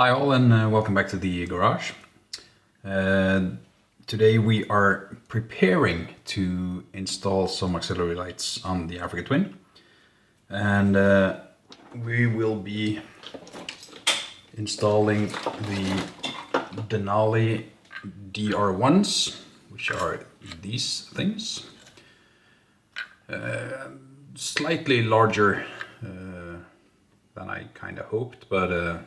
Hi all and welcome back to the garage. Today we are preparing to install some auxiliary lights on the Africa Twin, and we will be installing the Denali DR1s, which are these things. Slightly larger than I kind of hoped, but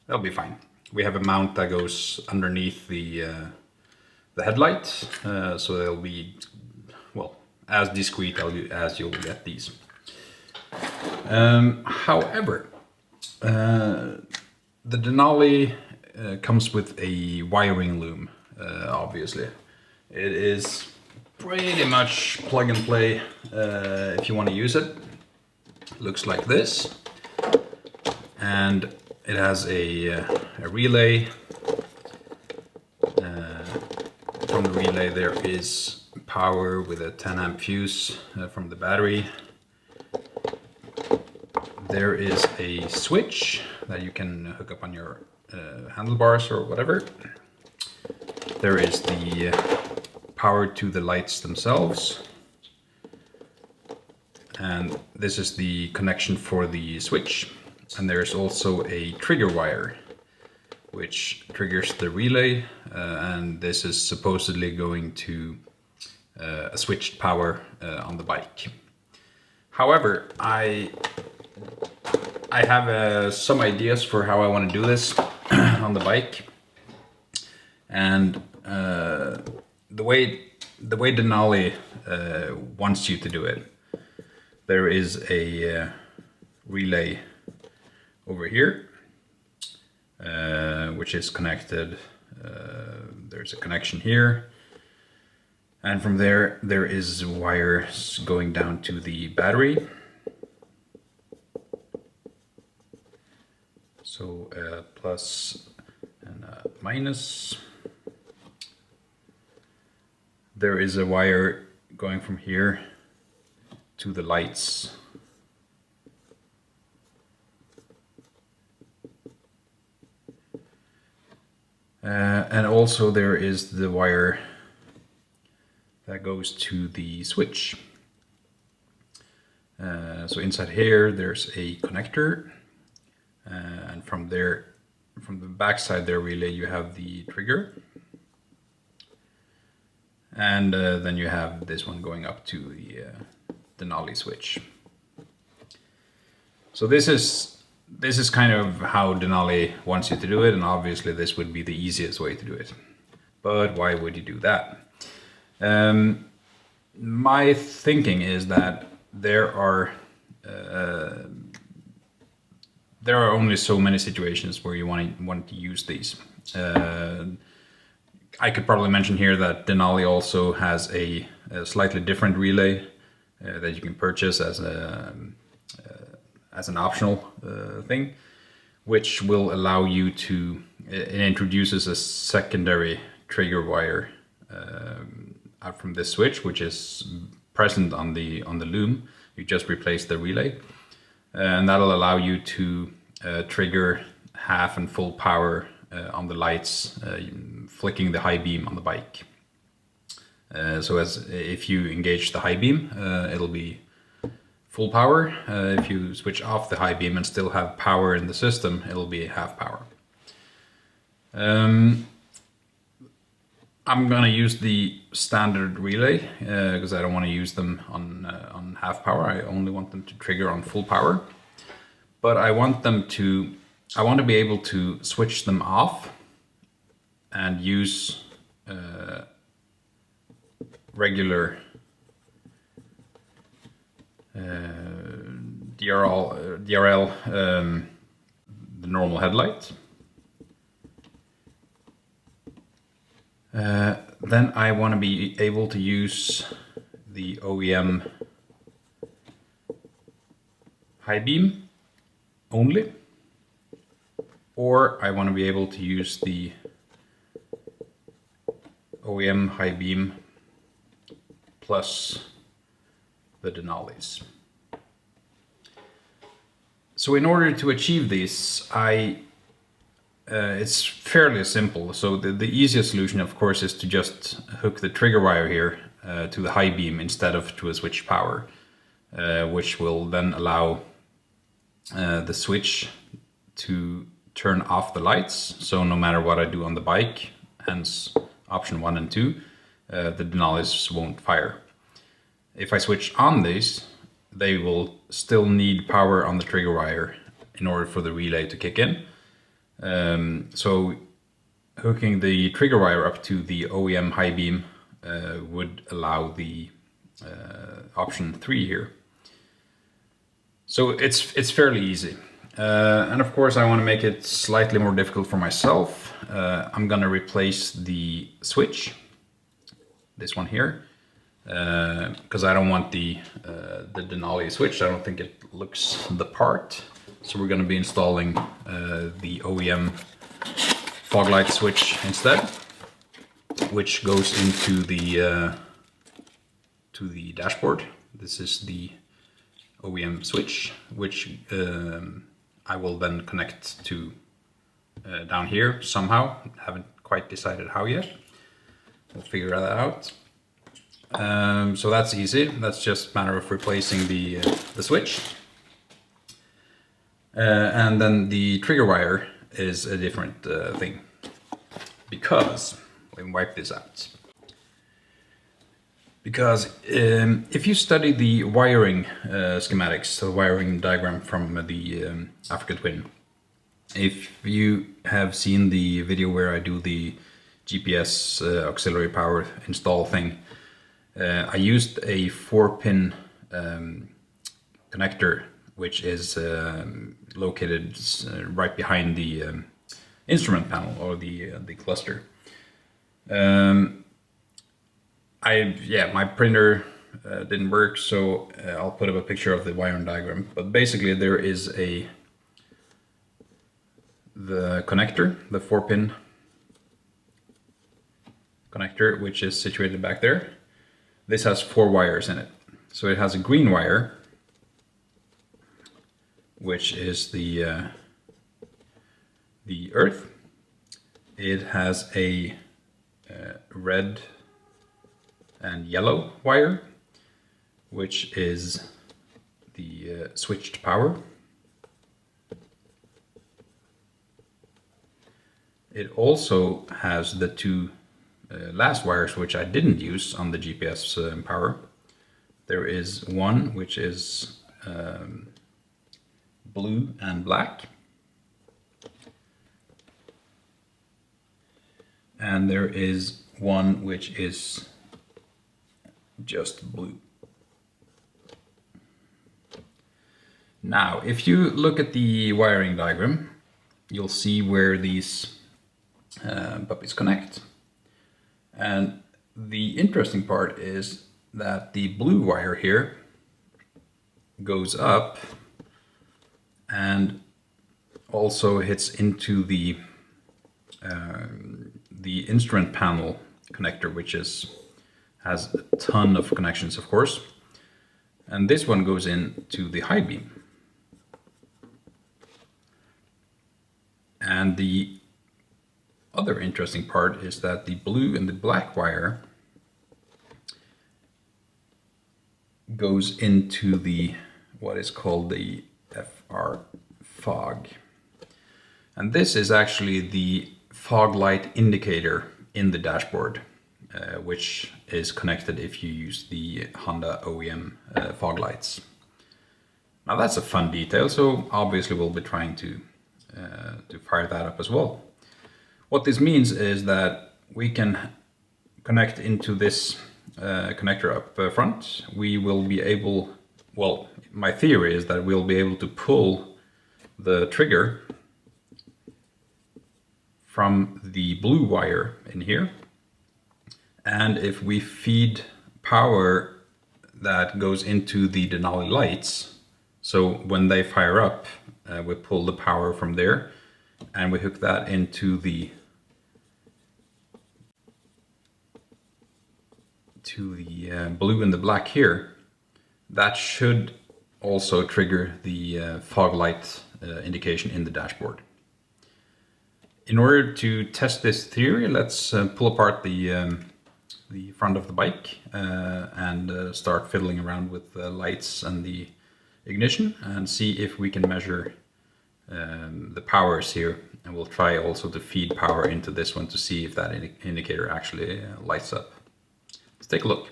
that'll be fine. We have a mount that goes underneath the headlight, so they'll be, well, as discreet as you'll get these. However, the Denali comes with a wiring loom, obviously. It is pretty much plug and play if you want to use it. Looks like this, and it has a relay. From the relay there is power with a 10 amp fuse from the battery. There is a switch that you can hook up on your handlebars or whatever. There is the power to the lights themselves. And this is the connection for the switch. And there's also a trigger wire, which triggers the relay, and this is supposedly going to a switched power on the bike. However, I have some ideas for how I want to do this on the bike, and the way Denali wants you to do it, there is a relay over here, which is connected. There's a connection here, and from there is wires going down to the battery. So a plus and a minus. There is a wire going from here to the lights. And also there is the wire that goes to the switch. So inside here there's a connector, and from there, from the back side there relay, you have the trigger, and then you have this one going up to the Denali switch. So this is kind of how Denali wants you to do it, and obviously this would be the easiest way to do it. But why would you do that? My thinking is that there are only so many situations where you want to use these. I could probably mention here that Denali also has a slightly different relay that you can purchase as an optional thing, which will allow you to, it introduces a secondary trigger wire out from this switch, which is present on the loom. You just replace the relay, and that'll allow you to trigger half and full power on the lights, flicking the high beam on the bike. So if you engage the high beam, it'll be full power. If you switch off the high beam and still have power in the system, it'll be half power. I'm gonna use the standard relay because I don't want to use them on half power. I only want them to trigger on full power. But I want to be able to switch them off and use regular DRL, the normal headlight. Then I want to be able to use the OEM high beam only, or I want to be able to use the OEM high beam plus the Denalis. So in order to achieve this, I it's fairly simple. So the easiest solution, of course, is to just hook the trigger wire here to the high beam instead of to a switch power, which will then allow the switch to turn off the lights. So no matter what I do on the bike, hence option 1 and 2, the Denalis won't fire. If I switch on these, they will still need power on the trigger wire in order for the relay to kick in. So hooking the trigger wire up to the OEM high beam would allow the option 3 here. So it's fairly easy. And of course I want to make it slightly more difficult for myself. I'm gonna replace the switch, this one here, because I don't want the Denali switch. I don't think it looks the part. So we're going to be installing the OEM fog light switch instead, which goes into the to the dashboard. This is the OEM switch, which I will then connect to down here somehow. Haven't quite decided how yet. We'll figure that out. So that's easy. That's just a matter of replacing the switch. And then the trigger wire is a different thing, because let me wipe this out. Because if you study the wiring schematics, the wiring diagram from the Africa Twin, if you have seen the video where I do the GPS auxiliary power install thing, I used a 4-pin connector, which is located right behind the instrument panel, or the cluster. My printer didn't work, so I'll put up a picture of the wiring diagram. But basically there is the connector, the 4-pin connector, which is situated back there. This has 4 wires in it. So it has a green wire, which is the earth. It has a red and yellow wire, which is the switched power. It also has the 2 last wires, which I didn't use on the GPS power. There is one which is blue and black, and there is one which is just blue. Now, if you look at the wiring diagram, you'll see where these puppies connect. And the interesting part is that the blue wire here goes up and also hits into the instrument panel connector, which has a ton of connections, of course. And this one goes into the high beam. And the other interesting part is that the blue and the black wire goes into the what is called the FR fog. And this is actually the fog light indicator in the dashboard, which is connected if you use the Honda OEM fog lights. Now that's a fun detail, so obviously we'll be trying to fire that up as well. What this means is that we can connect into this connector up front. We will be able, well, my theory is that we'll be able to pull the trigger from the blue wire in here. And if we feed power that goes into the Denali lights, so when they fire up, we pull the power from there and we hook that into the blue and the black here, that should also trigger the fog light indication in the dashboard. In order to test this theory, let's pull apart the front of the bike and start fiddling around with the lights and the ignition and see if we can measure the powers here. And we'll try also to feed power into this one to see if that indicator actually lights up. Let's take a look.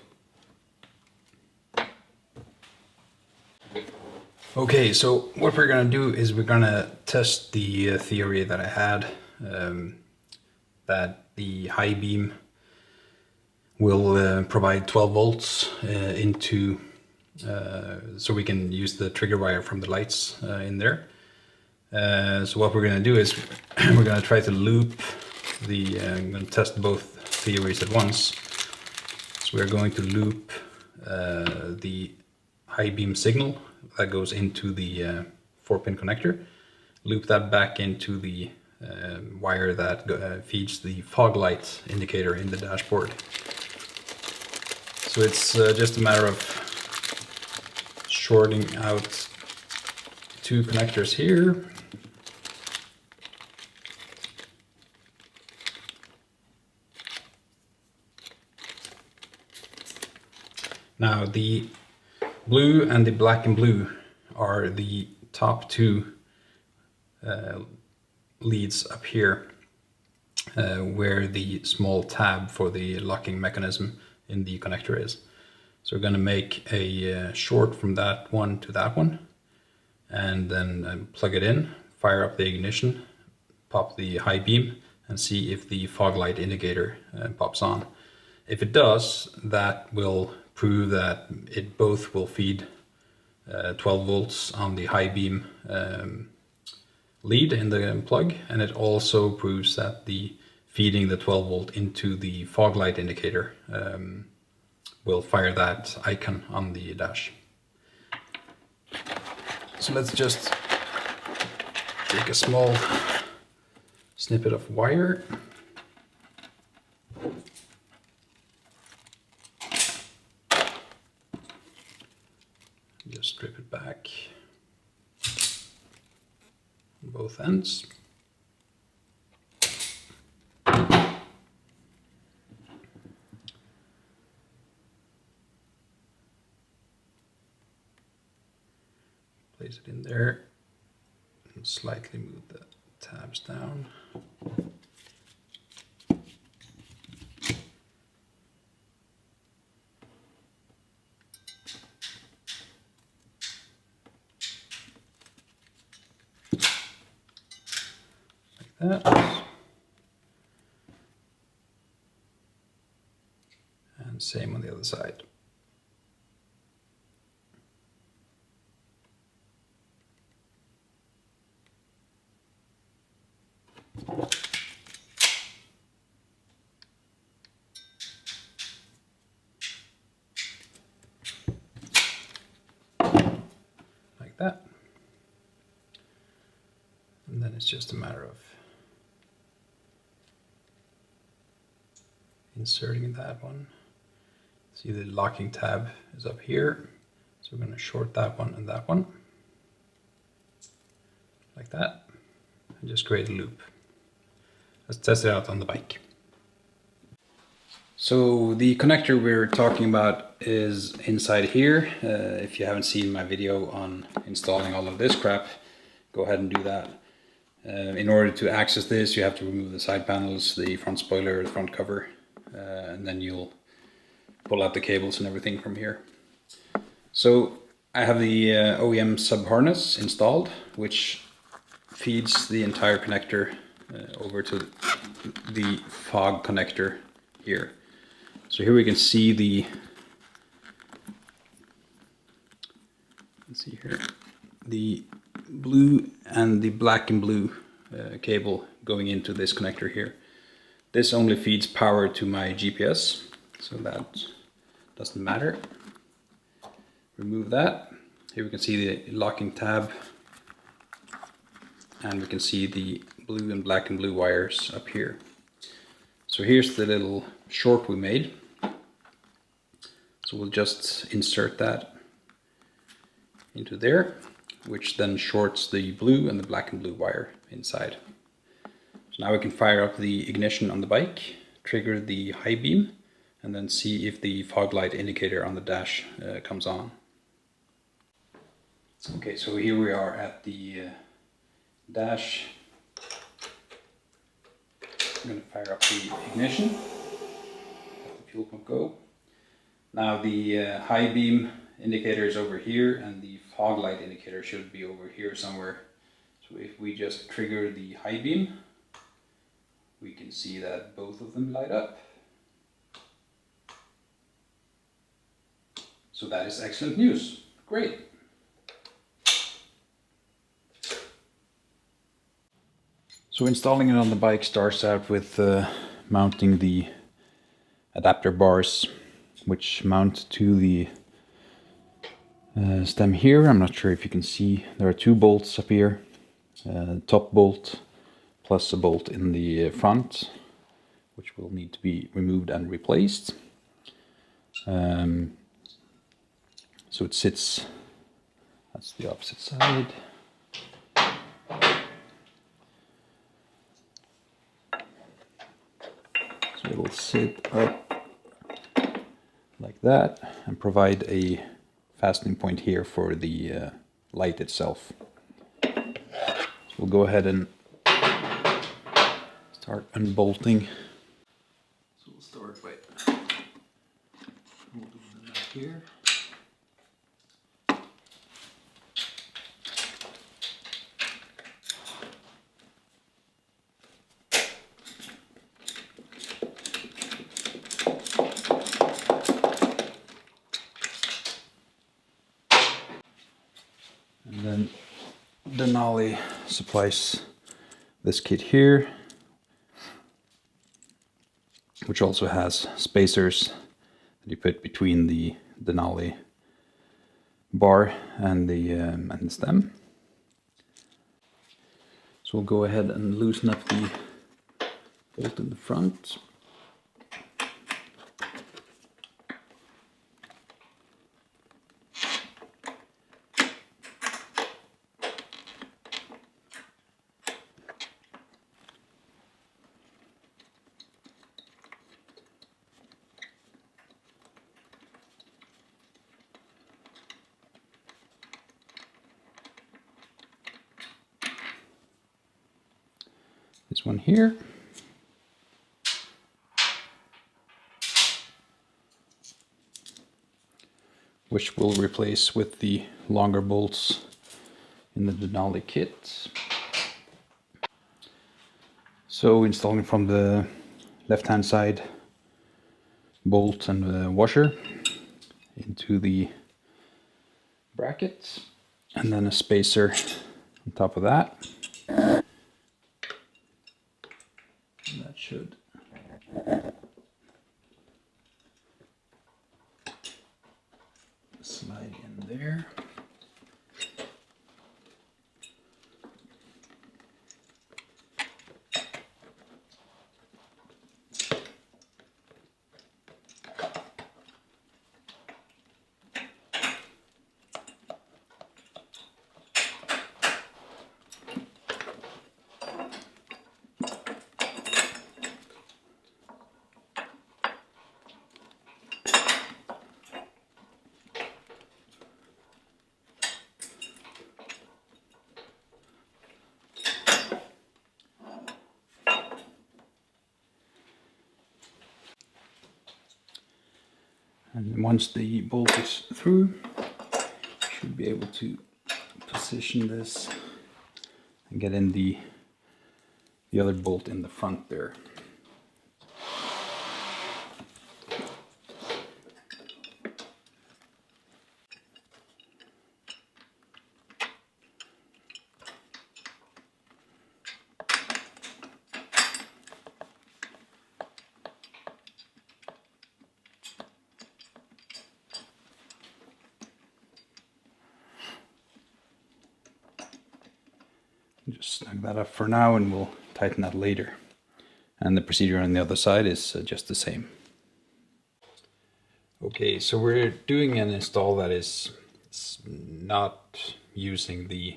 Okay, so what we're going to do is we're going to test the theory that I had, that the high beam will provide 12 volts into, so we can use the trigger wire from the lights in there. So what we're going to do is we're going to try to loop the, I'm going to test both theories at once. So we're going to loop the high beam signal that goes into the 4-pin connector, loop that back into the wire that feeds the fog light indicator in the dashboard. So it's just a matter of shorting out 2 connectors here. Now the blue and the black and blue are the top 2 leads up here, where the small tab for the locking mechanism in the connector is. So we're going to make a short from that one to that one, and then plug it in, fire up the ignition, pop the high beam, and see if the fog light indicator pops on. If it does, that will prove that it both will feed 12 volts on the high beam lead in the plug, and it also proves that the feeding the 12 volt into the fog light indicator will fire that icon on the dash. So let's just take a small snippet of wire. Just strip it back on both ends. Place it in there and slightly move the tabs down. Like that. And same on the other side. Like that. And then it's just a matter of inserting that one. See, the locking tab is up here. So we're going to short that one and that one. Like that. And just create a loop. Let's test it out on the bike. So the connector we're talking about is inside here. If you haven't seen my video on installing all of this crap, go ahead and do that. In order to access this, you have to remove the side panels, the front spoiler, the front cover, and then you'll pull out the cables and everything from here. So I have the OEM sub harness installed, which feeds the entire connector over to the fog connector here. So here we can see the, let's see here, the blue and the black and blue cable going into this connector here. This only feeds power to my GPS, so that doesn't matter. Remove that. Here we can see the locking tab, and we can see the blue and black and blue wires up here. So here's the little short we made. So we'll just insert that into there, which then shorts the blue and the black and blue wire inside. So now we can fire up the ignition on the bike, trigger the high beam, and then see if the fog light indicator on the dash comes on. Okay, so here we are at the dash. I'm going to fire up the ignition, let the fuel pump go. Now the high beam indicator is over here and the fog light indicator should be over here somewhere. So if we just trigger the high beam, we can see that both of them light up. So that is excellent news. Great. So installing it on the bike starts out with mounting the adapter bars, which mount to the stem here. I'm not sure if you can see, there are two bolts up here, top bolt plus a bolt in the front, which will need to be removed and replaced. So it sits, that's the opposite side. So it'll sit up like that and provide a fastening point here for the light itself. So we'll go ahead and start unbolting. So we'll start by bolting them back here. And then Denali supplies this kit here, which also has spacers that you put between the Denali bar and the stem. So we'll go ahead and loosen up the bolt in the front. This one here. Which we'll replace with the longer bolts in the Denali kit. So installing from the left-hand side bolt and the washer into the bracket, and then a spacer on top of that. And that should slide in there. And once the bolt is through, you should be able to position this and get in the other bolt in the front there. Just snug that up for now and we'll tighten that later. And the procedure on the other side is just the same. Okay, so we're doing an install that is not using the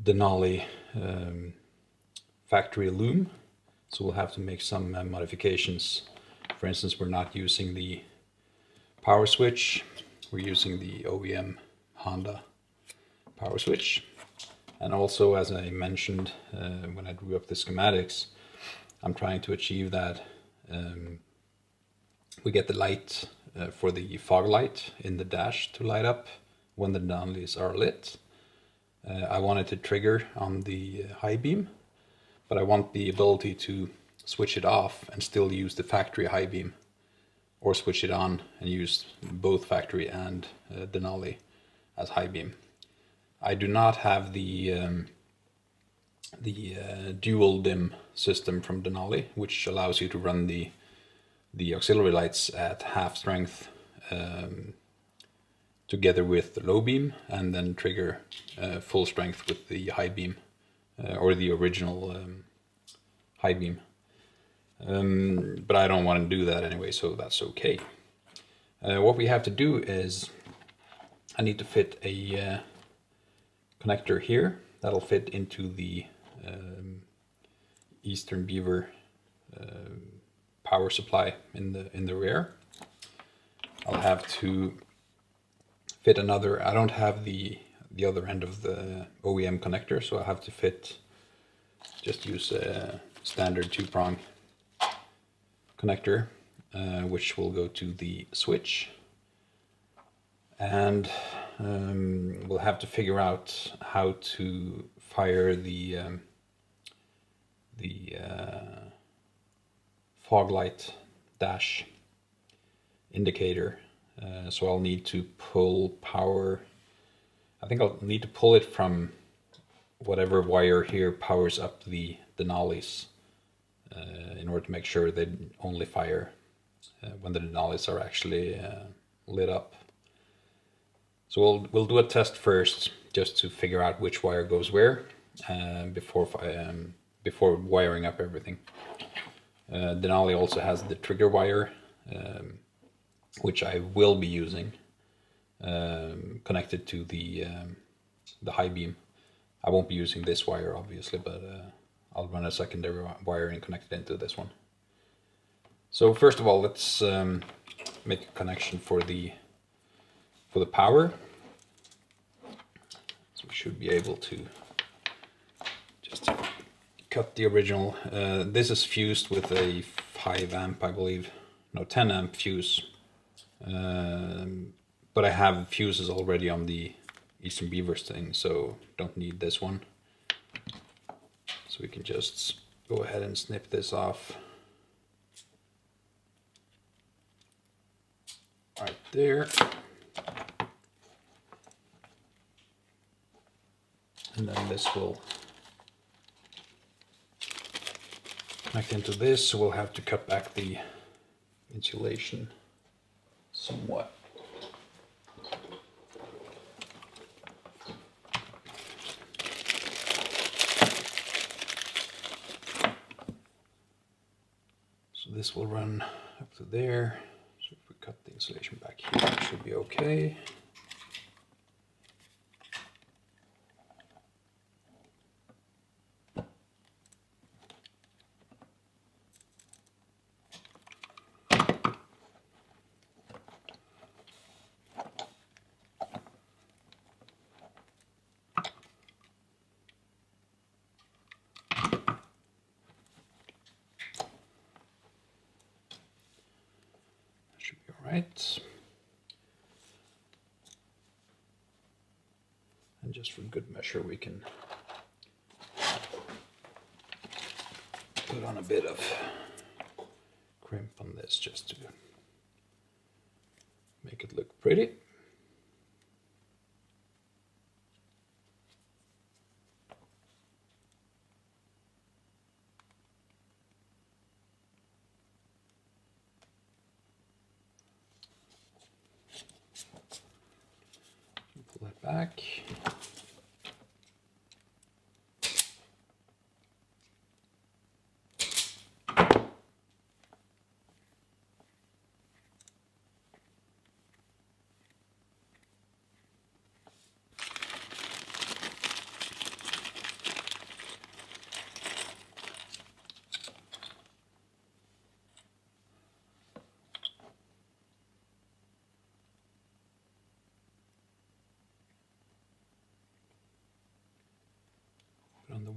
Denali factory loom, so we'll have to make some modifications. For instance, we're not using the power switch, we're using the OEM Honda power switch. And also, as I mentioned when I drew up the schematics, I'm trying to achieve that we get the light for the fog light in the dash to light up when the Denali's are lit. I want it to trigger on the high beam, but I want the ability to switch it off and still use the factory high beam, or switch it on and use both factory and Denali as high beam. I do not have the dual dim system from Denali, which allows you to run the auxiliary lights at half strength together with the low beam, and then trigger full strength with the high beam or the original high beam. But I don't want to do that anyway, so that's okay. What we have to do is I need to fit a connector here that'll fit into the Eastern Beaver power supply in the rear. I'll have to fit another. I don't have the other end of the OEM connector, so I have to just use a standard 2-prong connector, which will go to the switch. And we'll have to figure out how to fire the fog light dash indicator. So I'll need to pull power. I think I'll need to pull it from whatever wire here powers up the Denali's in order to make sure they only fire when the Denali's are actually lit up. So we'll do a test first, just to figure out which wire goes where before wiring up everything. Denali also has the trigger wire, which I will be using, connected to the high beam. I won't be using this wire, obviously, but I'll run a secondary wire and connect it into this one. So first of all, let's make a connection for the power. So we should be able to just cut the original. This is fused with a 5 amp, I believe, no, 10 amp fuse. But I have fuses already on the Eastern Beavers thing, so don't need this one. So we can just go ahead and snip this off right there. And then this will connect into this, so we'll have to cut back the insulation somewhat. So this will run up to there. So if we cut the insulation back here, it should be okay. Should be all right. And just for good measure, we can put on a bit of crimp on this just to make it look pretty. Pull that back.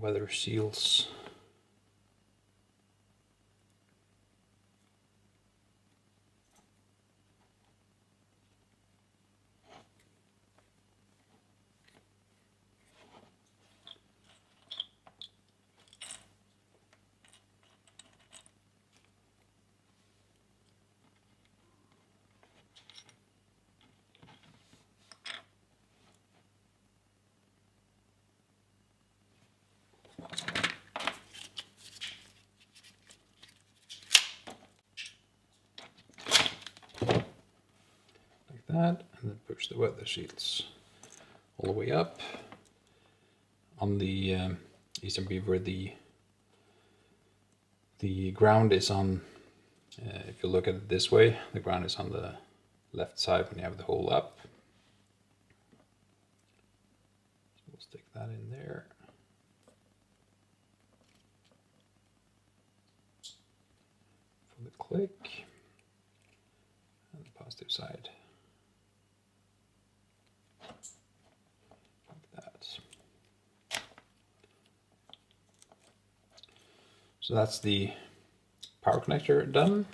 weather seals. That, and then push the weather seals all the way up. On the Eastern Beaver, the ground is on, if you look at it this way, the ground is on the left side when you have the hole up. So we'll stick that in there. For the click, and the positive side. So that's the power connector done.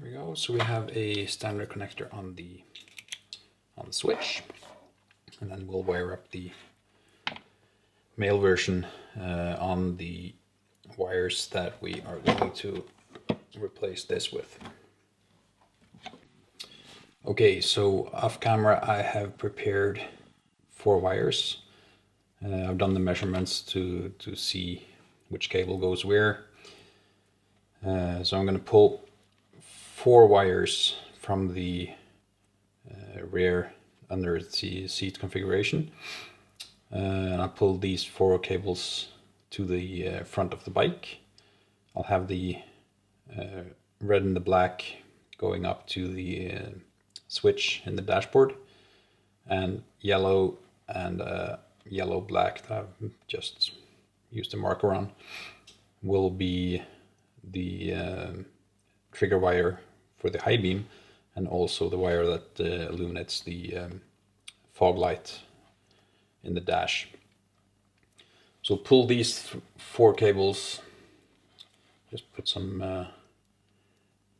There we go. So we have a standard connector on the switch, and then we'll wire up the male version on the wires that we are going to replace this with. Okay, so off camera I have prepared 4 wires. I've done the measurements to see which cable goes where. So I'm going to pull 4 wires from the rear under the seat configuration. And I'll pull these 4 cables to the front of the bike. I'll have the red and the black going up to the switch in the dashboard, and yellow and yellow black that I've just used a marker on will be the trigger wire for the high beam, and also the wire that illuminates the fog light in the dash. So pull these 4 cables, just put some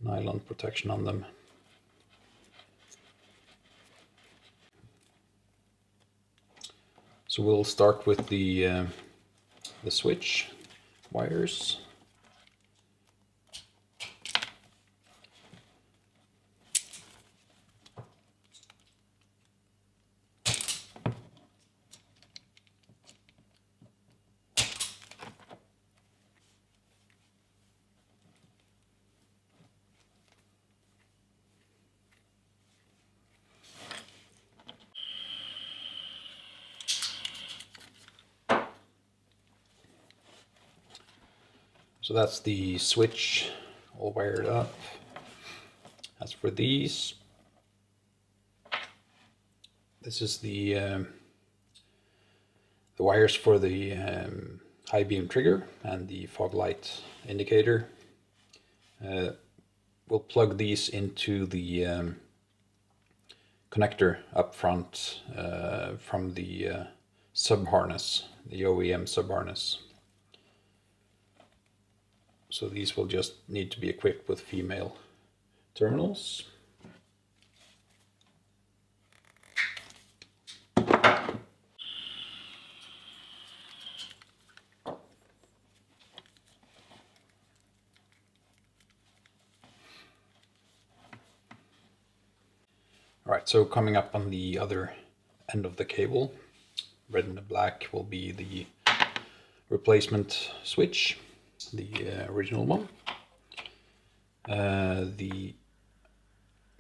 nylon protection on them. So we'll start with the switch wires. So that's the switch all wired up. As for these, this is the wires for the high beam trigger and the fog light indicator. We'll plug these into the connector up front from the sub harness, the OEM sub harness. So these will just need to be equipped with female terminals. Alright, so coming up on the other end of the cable, red and the black will be the replacement switch, the original one. The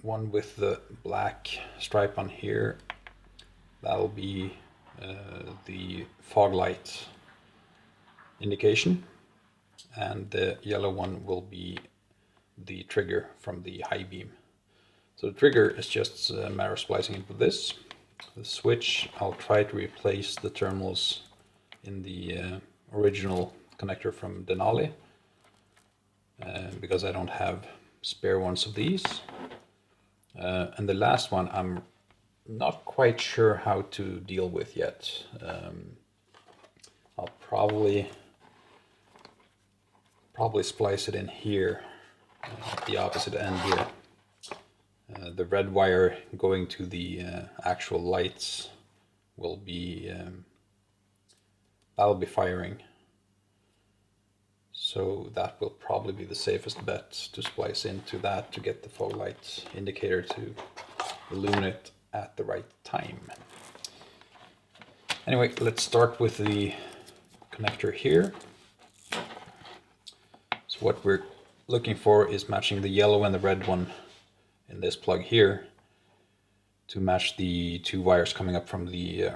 one with the black stripe on here, that'll be the fog light indication, and the yellow one will be the trigger from the high beam. So the trigger is just a matter of splicing into this. The switch, I'll try to replace the terminals in the original connector from Denali, because I don't have spare ones of these. And the last one I'm not quite sure how to deal with yet. I'll probably splice it in here, at the opposite end here. The red wire going to the actual lights will be that'll be firing, so that will probably be the safest bet to splice into that to get the fog light indicator to illuminate at the right time. Anyway, let's start with the connector here. So what we're looking for is matching the yellow and the red one in this plug here to match the two wires coming up from the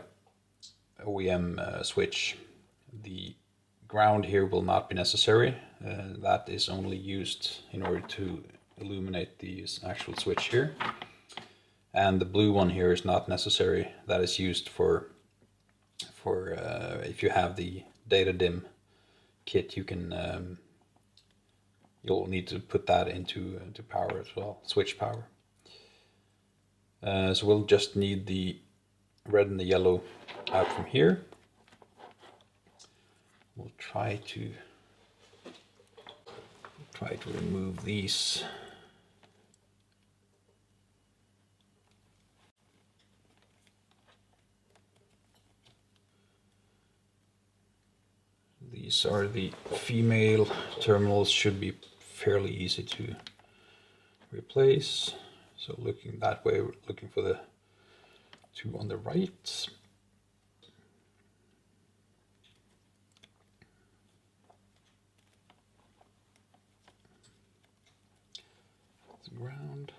OEM switch. The ground here will not be necessary. That is only used in order to illuminate the actual switch here. And the blue one here is not necessary. That is used for if you have the data dim kit, you can you'll need to put that into power as well, switch power. So we'll just need the red and the yellow out from here. We'll try to remove these. These are the female terminals, should be fairly easy to replace. So looking that way, we're looking for the two on the right. The ground.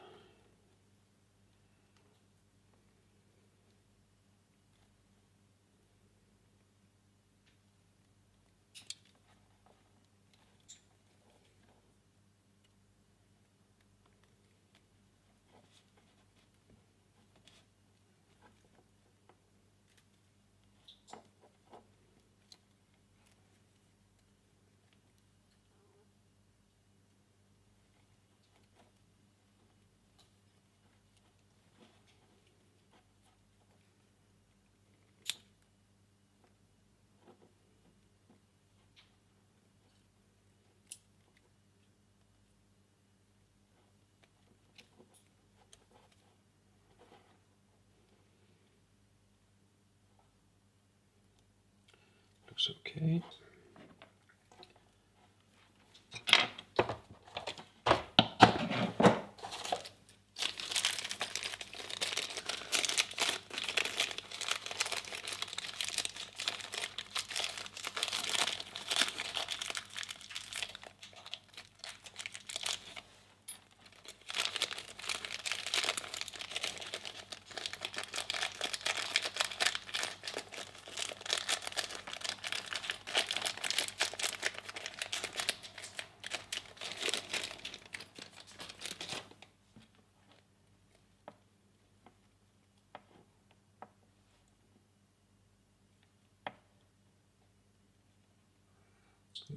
Looks okay.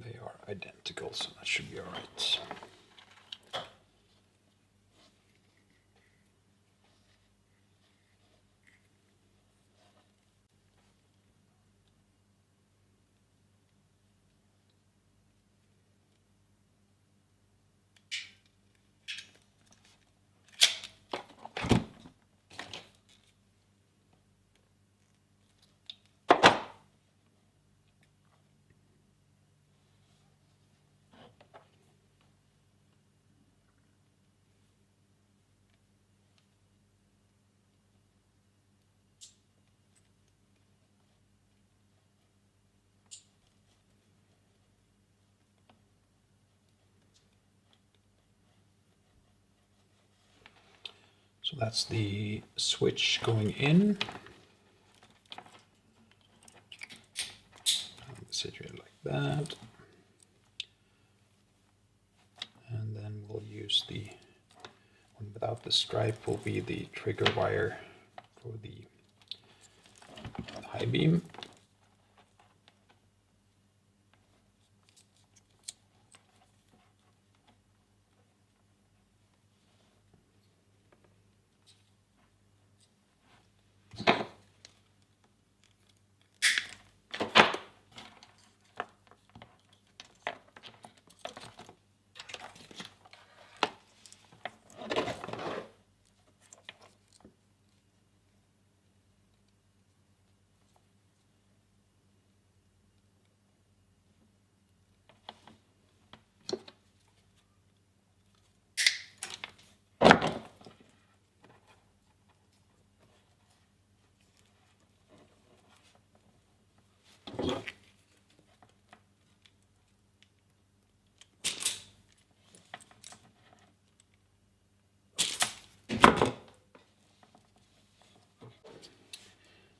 They are identical, so that should be all right. So that's the switch going in. Situate like that. And then we'll use the one without the stripe will be the trigger wire for the high beam.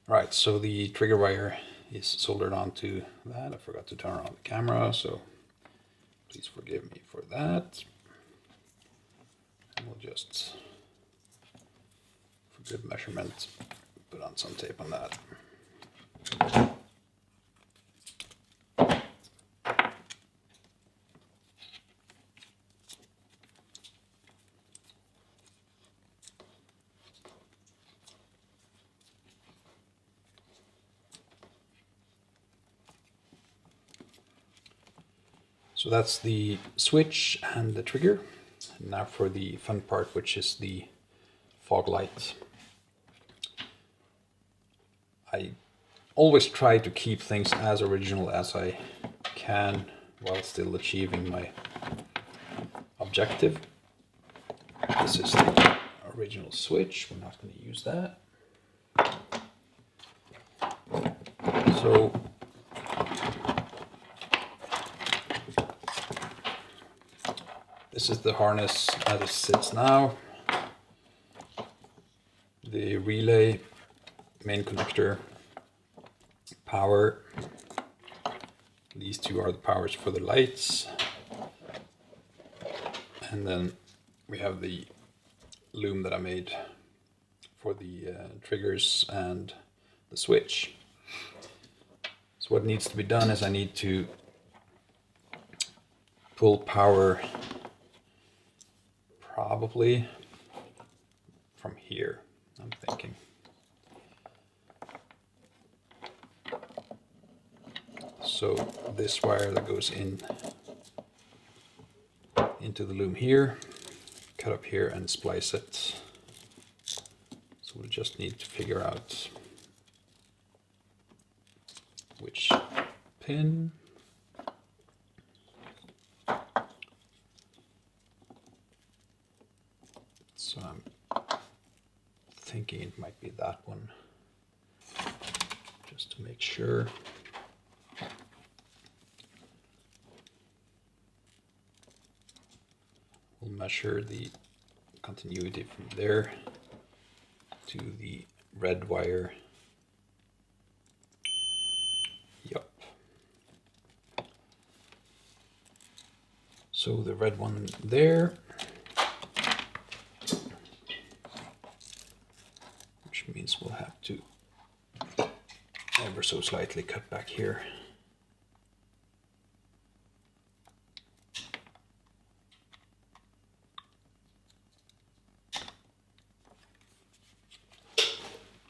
Right, so the trigger wire is soldered onto that. I forgot to turn on the camera, so please forgive me for that. And we'll just, for good measurement, put on some tape on that. So that's the switch and the trigger. And now for the fun part, which is the fog light. I always try to keep things as original as I can while still achieving my objective. This is the original switch. We're not going to use that. So this is the harness as it sits now. The relay, main connector, power. These two are the powers for the lights. And then we have the loom that I made for the triggers and the switch. So what needs to be done is I need to pull power probably from here, I'm thinking. So this wire that goes in into the loom here, cut up here and splice it. So we just need to figure out which pin. So I'm thinking it might be that one, just to make sure. We'll measure the continuity from there to the red wire. Yup. So the red one there, which means we'll have to ever so slightly cut back here.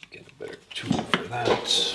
Get a better tool for that.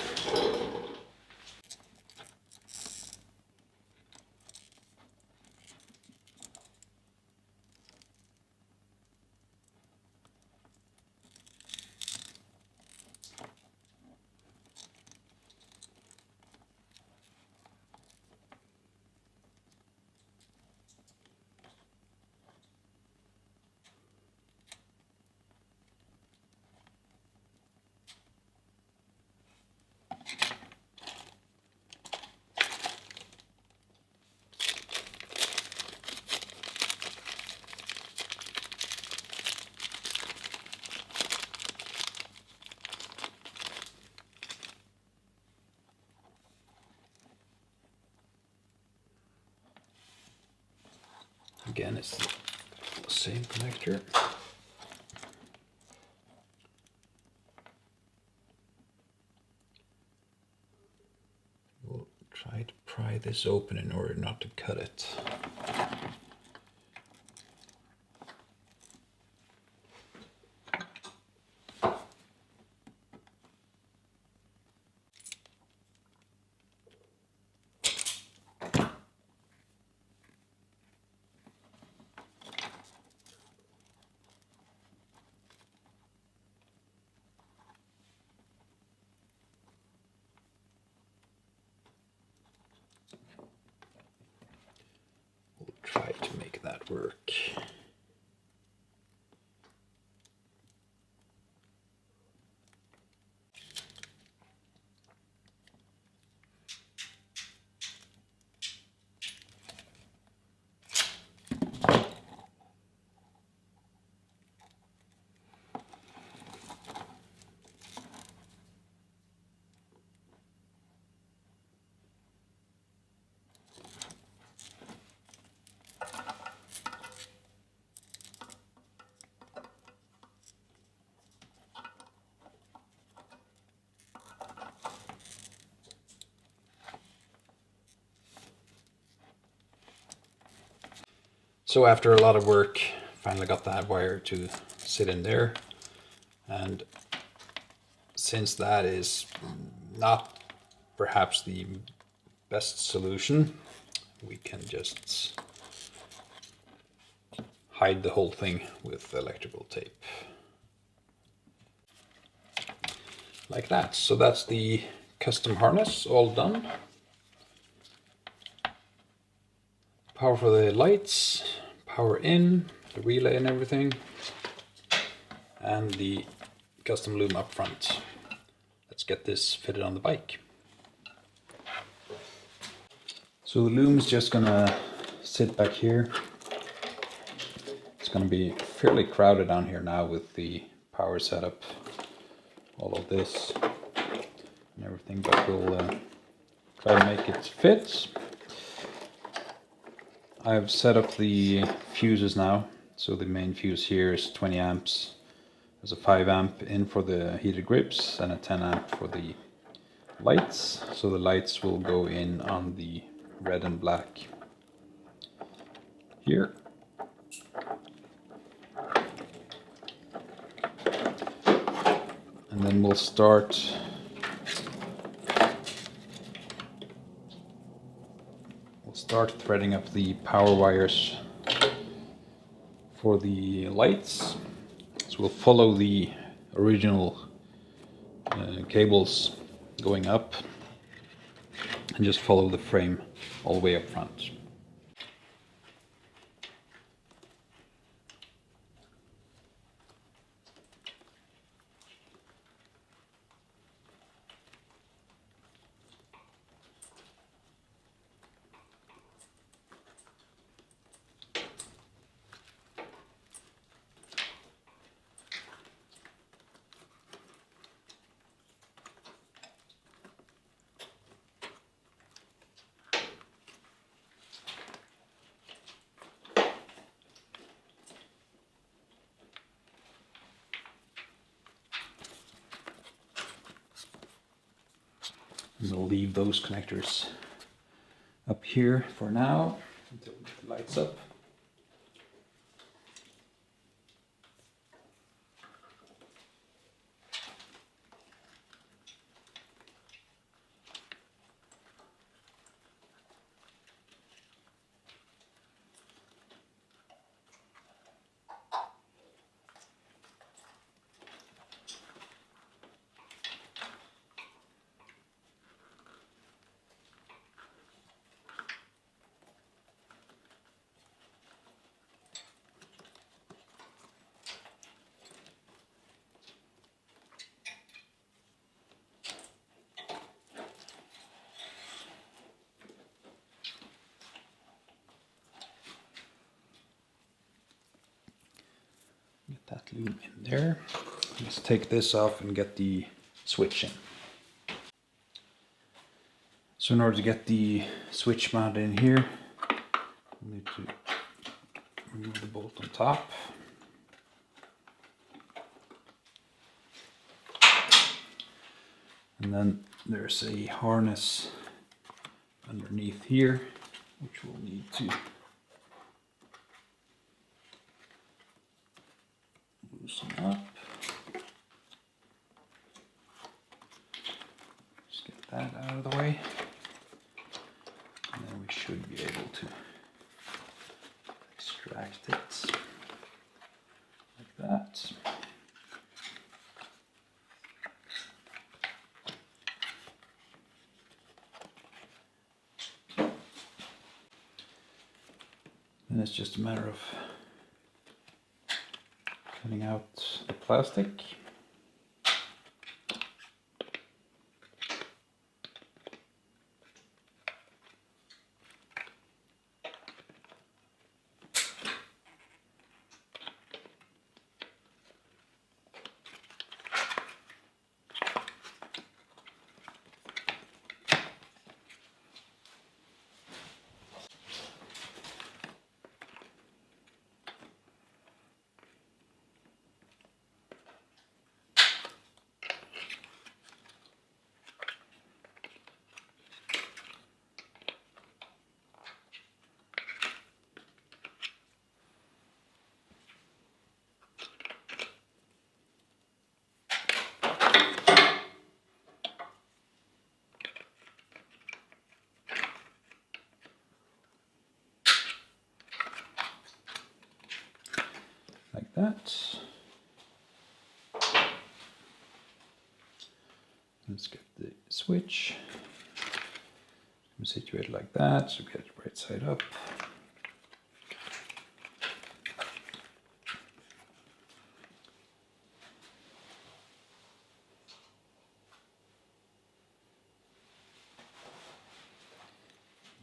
Again, it's the same connector. We'll try to pry this open in order not to cut it. Try to make that work. So after a lot of work, finally got that wire to sit in there. And since that is not perhaps the best solution, we can just hide the whole thing with electrical tape. Like that. So that's the custom harness all done. Power for the lights, power in, the relay and everything, and the custom loom up front. Let's get this fitted on the bike. So the loom is just gonna sit back here. It's gonna be fairly crowded down here now with the power setup, all of this and everything, but we'll try to make it fit. I've set up the fuses now, so the main fuse here is 20 amps. There's a 5 amp in for the heated grips and a 10 amp for the lights. So the lights will go in on the red and black here. And then we'll start threading up the power wires for the lights. So we'll follow the original cables going up and just follow the frame all the way up front. We'll leave those connectors up here for now until we get the lights up. Get that loom in there. Let's take this off and get the switch in. So in order to get the switch mounted in here, we need to remove the bolt on top. And then there's a harness underneath here, which we'll need to loosen up. Just get that out of the way. And then we should be able to extract it like that. Then it's just a matter of cutting out the plastic. Like that. Let's get the switch. Situate like that, so get it right side up.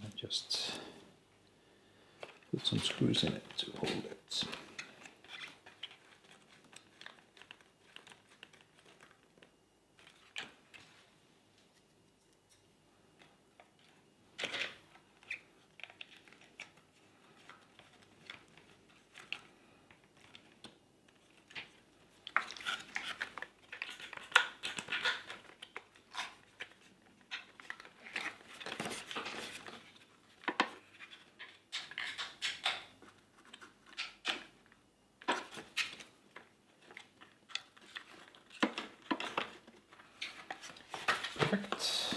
And just put some screws in it to hold it. Perfect.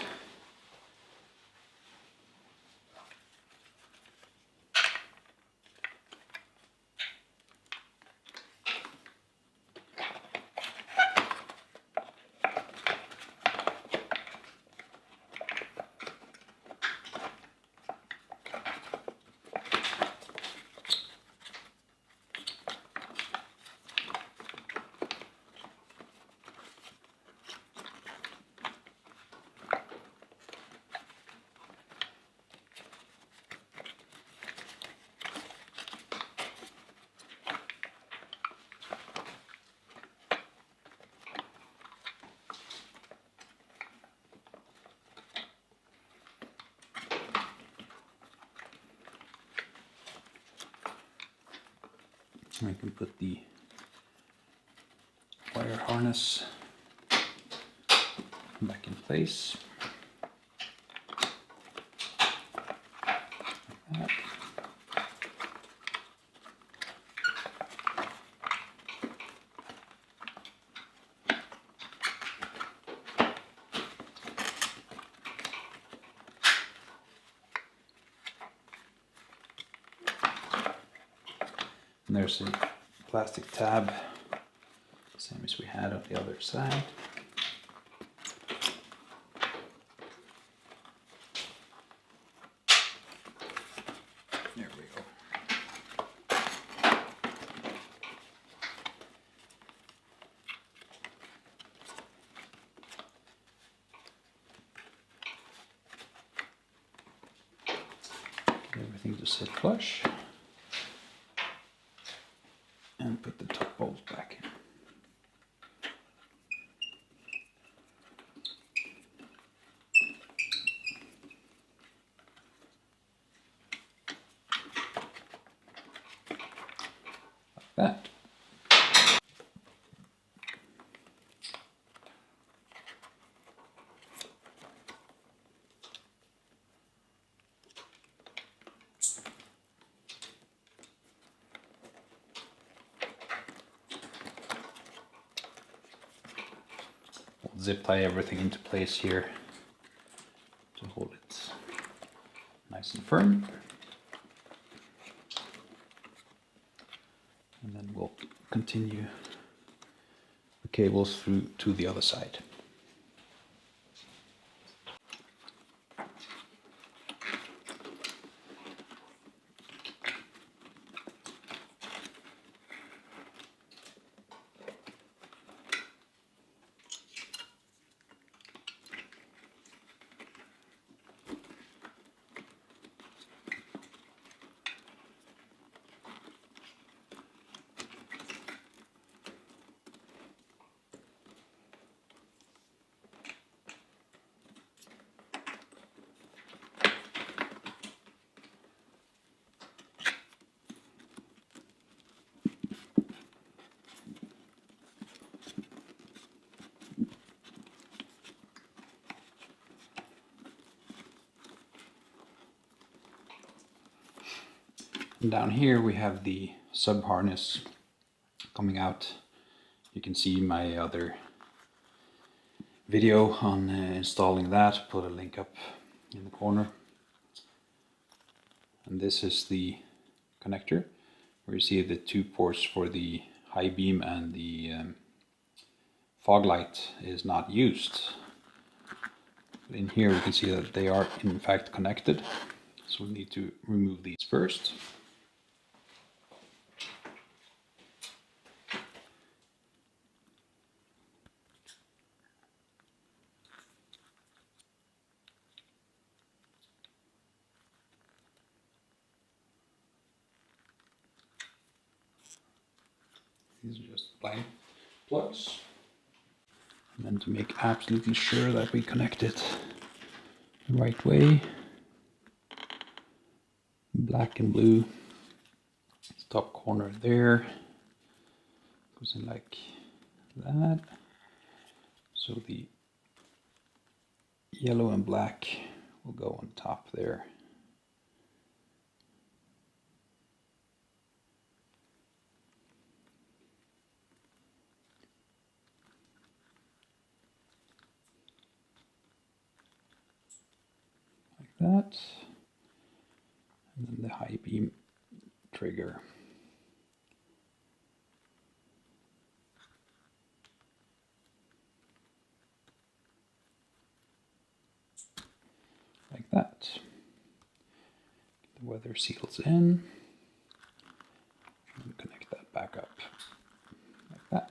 I can put the wire harness back in place. Like that. And there's a plastic tab, same as we had on the other side. There we go. Get everything to sit flush. And put the top bolt back in. We'll zip tie everything into place here to hold it nice and firm. And then we'll continue the cables through to the other side. And down here we have the sub harness coming out. You can see my other video on installing that. Put a link up in the corner. And this is the connector where you see the two ports for the high beam and the fog light is not used. But in here we can see that they are in fact connected. So we need to remove these first. These are just blank plugs. And then to make absolutely sure that we connect it the right way, black and blue, top corner there, goes in like that. So the yellow and black will go on top there. That, and then the high beam trigger. Like that. Get the weather seals in, and connect that back up like that.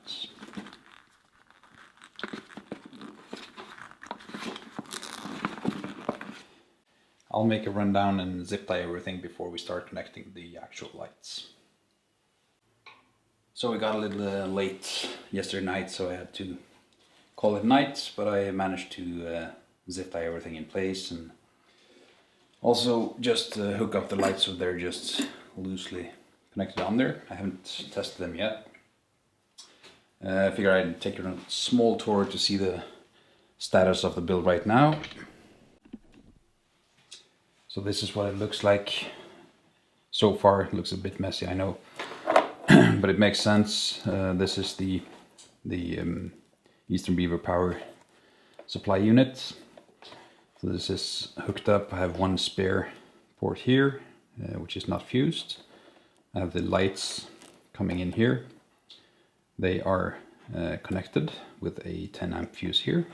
I'll make a rundown and zip tie everything before we start connecting the actual lights. So we got a little late yesterday night, so I had to call it night, but I managed to zip tie everything in place and also just hook up the lights so they're just loosely connected on there. I haven't tested them yet. I figured I'd take a small tour to see the status of the build right now. So this is what it looks like so far. It looks a bit messy, I know, but it makes sense. This is the Eastern Beaver power supply unit. So this is hooked up. I have one spare port here, which is not fused. I have the lights coming in here. They are connected with a 10 amp fuse here.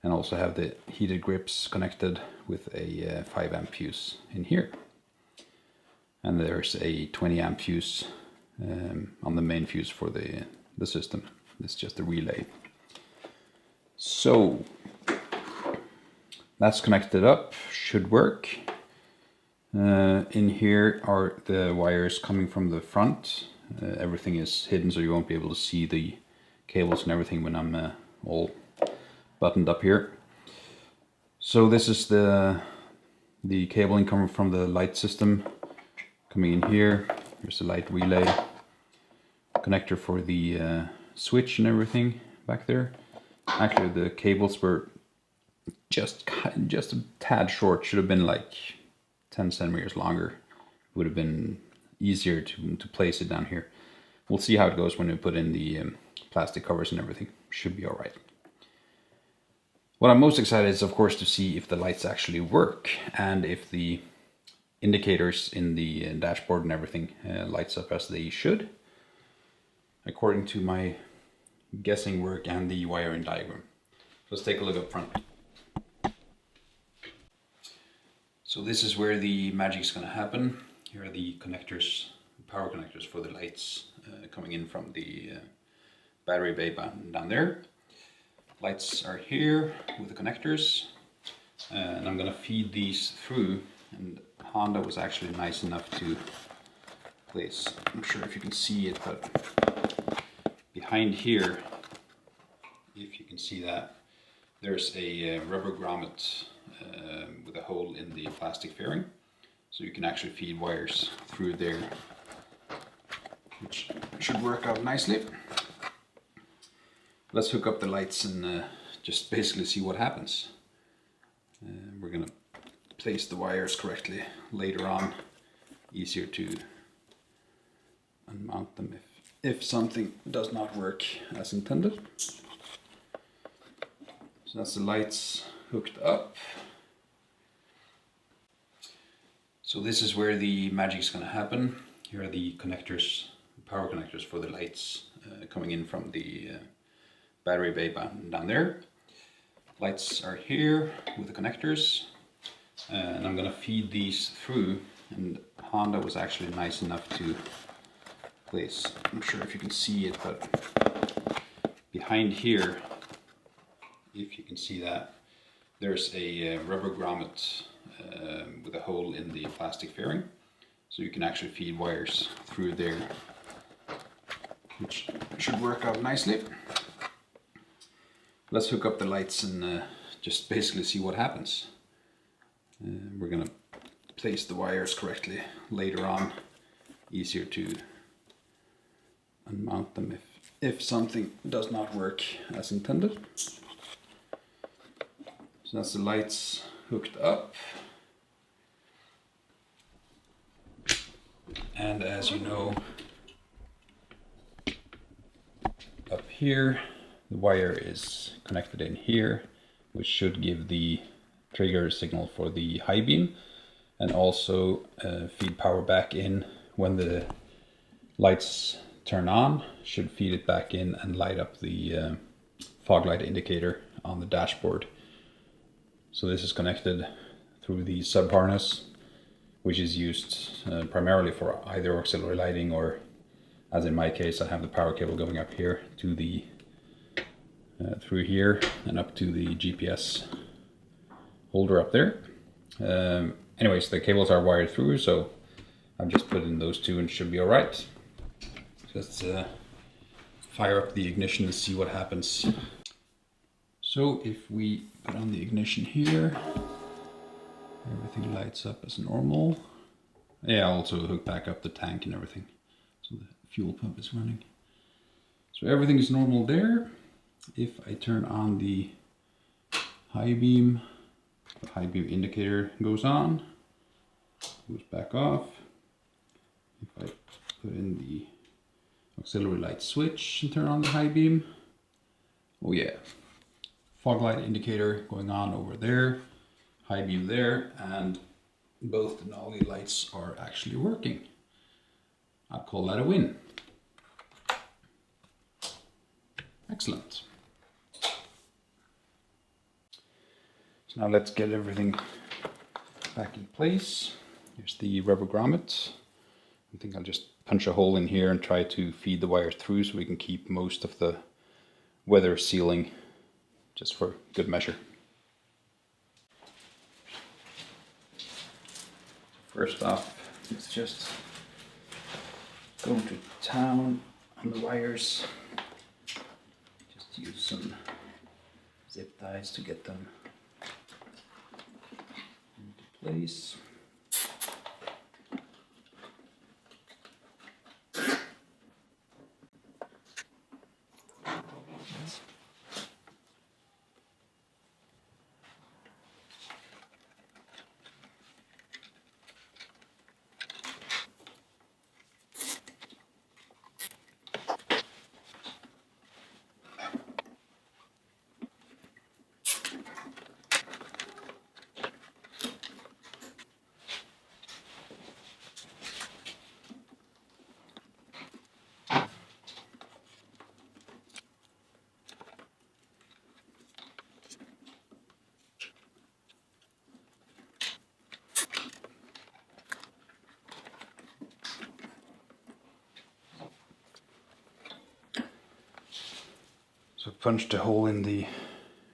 And also have the heated grips connected with a 5 amp fuse in here. And there's a 20 amp fuse on the main fuse for the system. It's just a relay. So that's connected up, should work. In here are the wires coming from the front. Everything is hidden, so you won't be able to see the cables and everything when I'm all buttoned up here. So this is the cabling coming from the light system coming in here. Here's the light relay connector for the switch and everything back there. Actually, the cables were just a tad short. Should have been like 10 centimeters longer. Would have been easier to place it down here. We'll see how it goes when we put in the plastic covers and everything. Should be all right. What I'm most excited is, of course, to see if the lights actually work and if the indicators in the dashboard and everything lights up as they should, according to my guessing work and the wiring diagram. Let's take a look up front. So this is where the magic is going to happen. Here are the connectors, power connectors for the lights coming in from the battery bay down there. Lights are here with the connectors, and I'm going to feed these through, and Honda was actually nice enough to place, I'm not sure if you can see it, but behind here, if you can see that, there's a rubber grommet with a hole in the plastic fairing, so you can actually feed wires through there, which should work out nicely. Let's hook up the lights and just basically see what happens. We're gonna place the wires correctly later on. Easier to unmount them if something does not work as intended. So that's the lights hooked up. So this is where the magic is going to happen. Here are the connectors, power connectors for the lights coming in from the battery bay down there. Lights are here with the connectors, and I'm going to feed these through, and Honda was actually nice enough to place, I'm not sure if you can see it, but behind here, if you can see that, there's a rubber grommet with a hole in the plastic fairing, so you can actually feed wires through there, which should work out nicely. Let's hook up the lights and just basically see what happens. We're gonna place the wires correctly later on. Easier to unmount them if something does not work as intended. So that's the lights hooked up. And as you know, up here, the wire is connected in here, which should give the trigger signal for the high beam, and also feed power back in when the lights turn on. Should feed it back in and light up the fog light indicator on the dashboard. So this is connected through the sub harness, which is used primarily for either auxiliary lighting, or as in my case, I have the power cable going up here to the through here and up to the GPS holder up there. Anyways, the cables are wired through, so I've just put in those two and should be all right. So let's fire up the ignition and see what happens. So if we put on the ignition here, everything lights up as normal. Yeah, I'll also hook back up the tank and everything, so the fuel pump is running. So everything is normal there. If I turn on the high beam indicator goes on, goes back off. If I put in the auxiliary light switch and turn on the high beam, oh yeah, fog light indicator going on over there, high beam there, and both Denali lights are actually working. I'll call that a win. Excellent. So now let's get everything back in place. Here's the rubber grommet. I think I'll just punch a hole in here and try to feed the wire through so we can keep most of the weather sealing, just for good measure. First off, let's just go to town on the wires. Just use some zip ties to get them into place. So punched a hole in the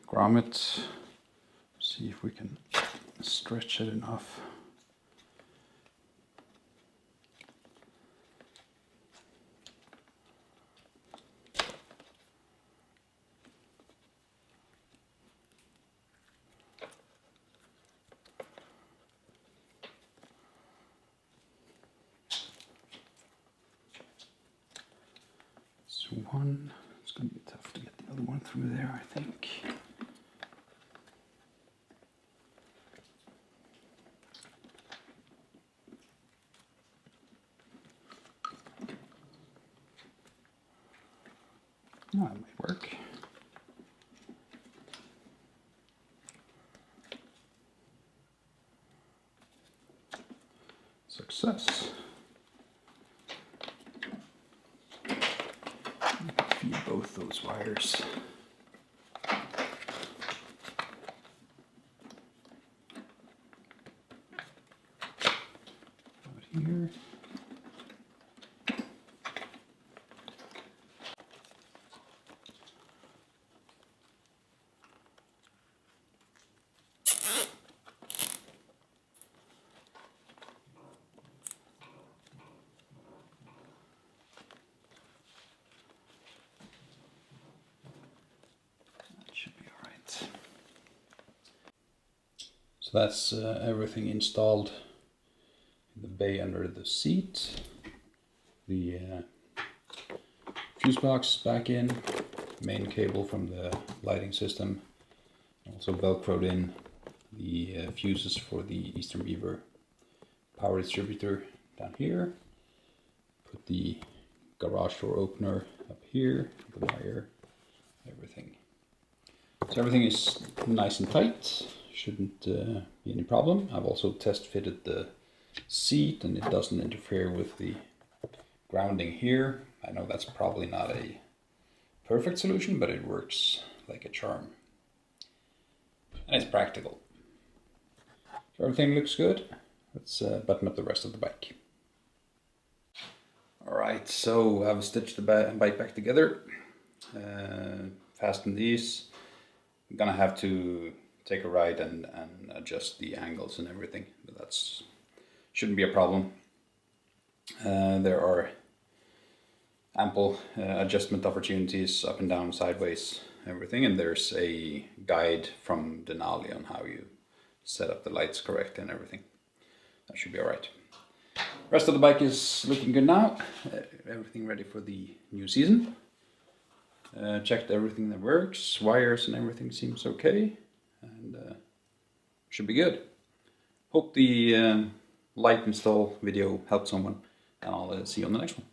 grommet. See if we can stretch it enough. So one, it's going to be tough to get the other one through there, I think. Oh, that might work. Success. Feed both those wires. Out here. Should be all right. So that's everything installed in the bay under the seat. The fuse box back in, main cable from the lighting system. Also velcroed in the fuses for the Eastern Beaver power distributor down here. Put the garage door opener up here, the wire, everything. So everything is nice and tight, shouldn't be any problem. I've also test fitted the seat and it doesn't interfere with the grounding here. I know that's probably not a perfect solution, but it works like a charm. And it's practical. So everything looks good. Let's button up the rest of the bike. Alright, so I've stitched the bike back together, fastened these. I'm gonna have to take a ride and adjust the angles and everything, but that's shouldn't be a problem. There are ample adjustment opportunities up and down, sideways, everything, and there's a guide from Denali on how you set up the lights correctly and everything. That should be alright. Rest of the bike is looking good now. Everything ready for the new season. Checked everything that works, wires and everything seems okay, and should be good. Hope the light install video helped someone, and I'll see you on the next one.